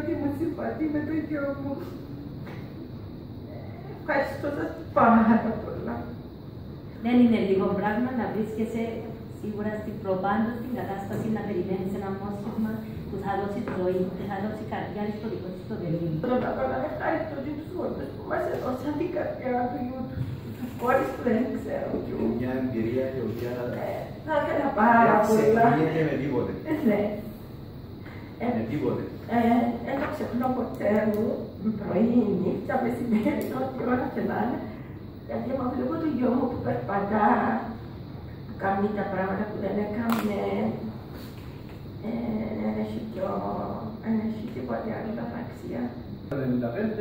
ότι μου συμπαθεί με το γιο μου. Ευχαριστώ σας πάρα πολλά. Δεν είναι λίγο πράγμα να βρίσκεσαι σίγουρα στην προπάντως στην κατάσταση να περιμένεις ένα μόσχευμα που θα δώσει ζωή, που θα δώσει καρδιά στο δικό της το παιδί. Πρώτα απ' όλα ευχαριστώ και τους γονείς που μας έδωσαν την καρδιά του γιού τους. Τους κόρες που δεν ξέρω. Μια εμπειρία η οποία θα ήθελα πάρα πολλά. δεν ξεκινείται με τίποτε. Ναι. Με τίποτε. Δεν το ξεχνώ ποτέ μου, πρωί, νύχτα, μεσημέρι, ό,τι ώρα και να είναι. Γιατί άμα βλέπω το γιο μου που περπατά, που κάνει τα πράγματα που δεν έκανε, δεν έχει τίποτε άλλο απαξία. Το 1995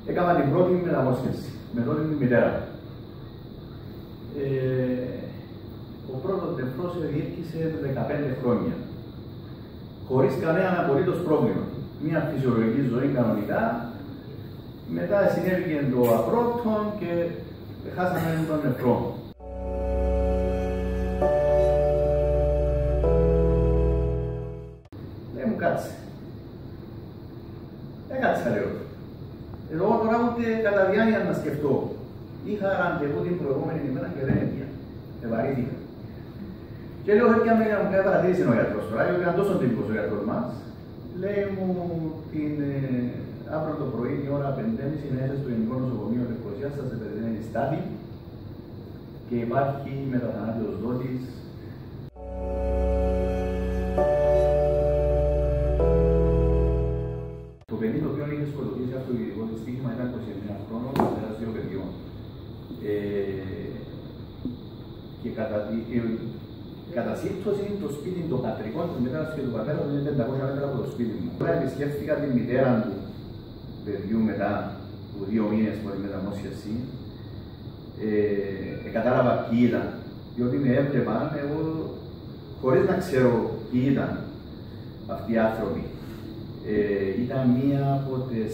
έκανα την πρώτη μεταμόσχευση με τότε τη μητέρα. Ο πρώτος νεφρός διήρκησε 15 χρόνια. Χωρίς κανένα απολύτως πρόβλημα. Μια φυσιολογική ζωή κανονικά. Μετά συνέβηκε το απρόπτον και χάσαμε τον νεφρό. Λέει μου κάτσε. Έκατσα λέω. Εγώ τώρα ούτε κατά διάνοια να σκεφτώ. Είχα ραντεβού την προηγούμενη ημέρα και δεν έπια. Ευαρύθηκα. Και λέω ότι αν έκανε κάποια παρατήρηση ο γιατρός τώρα, γιατί ήταν τόσο τύπος ο γιατρός μας, λέει μου αύριο το πρωί, η ώρα 5:30 να είσαι στο Γενικό Νοσοκομείο Λευκωσίας, σας επενδύει στάδι και υπάρχει μεταθανάτιος δότης. Το παιδί το οποίο είχε σκοτωθεί σε αυτοδιοικητικό δυστύχημα ήταν 29 χρόνων, πατέρας 2 παιδιών. Και κατά σύμπτωση το σπίτι των πατρικών της μητέρας και του πατέρα του είναι 500 μέτρα από το σπίτι μου. Τώρα επισκέφθηκα την μητέρα του παιδιού μετά από 2 μήνες από τη μεταμόσχευση. Κατάλαβα ποιοι ήταν, διότι με έβλεπαν εγώ χωρίς να ξέρω ποιοι ήταν αυτοί οι άνθρωποι. Ήταν μία από τις,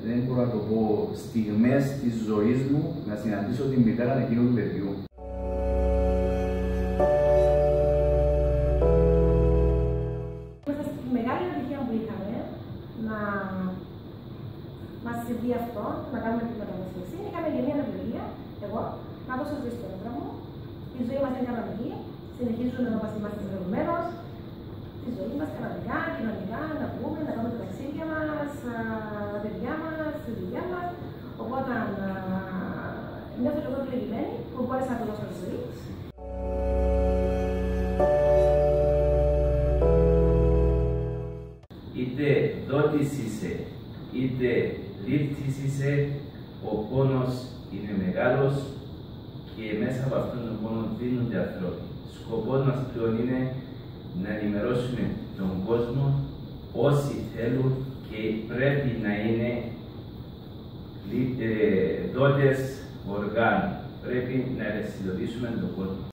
δεν μπορώ να το πω, στιγμές της ζωής μου να συναντήσω την μητέρα εκείνου του παιδιού. Μέσα στη μεγάλη επιτυχία που είχαμε να μας συμβεί αυτό, να κάνουμε την μεταμόσχευση, είχαμε και μία αναπηρία, εγώ, να δώσω ζωή στο άντρα μου. Η ζωή μας είναι κανονική, συνεχίζουμε να είμαστε συνδεδεμένος. Τη ζωή μας κανονικά, κοινωνικά, να βγούμε, να κάνουμε τα ταξίδια μας, τα παιδιά μας, τη δουλειά μας. Οπότε νιώθω και εγώ ευλογημένη που μπόρεσα να το δώσω ζωή. Είτε δότης είσαι, είτε λήπτης είσαι, ο πόνος είναι μεγάλος και μέσα από αυτόν τον πόνο δίνονται ανθρώποι. Σκοπός μας πλέον είναι να ενημερώσουμε τον κόσμο όσοι θέλουν και πρέπει να είναι δότες οργάνων. Πρέπει να ευαισθητοποιήσουμε τον κόσμο.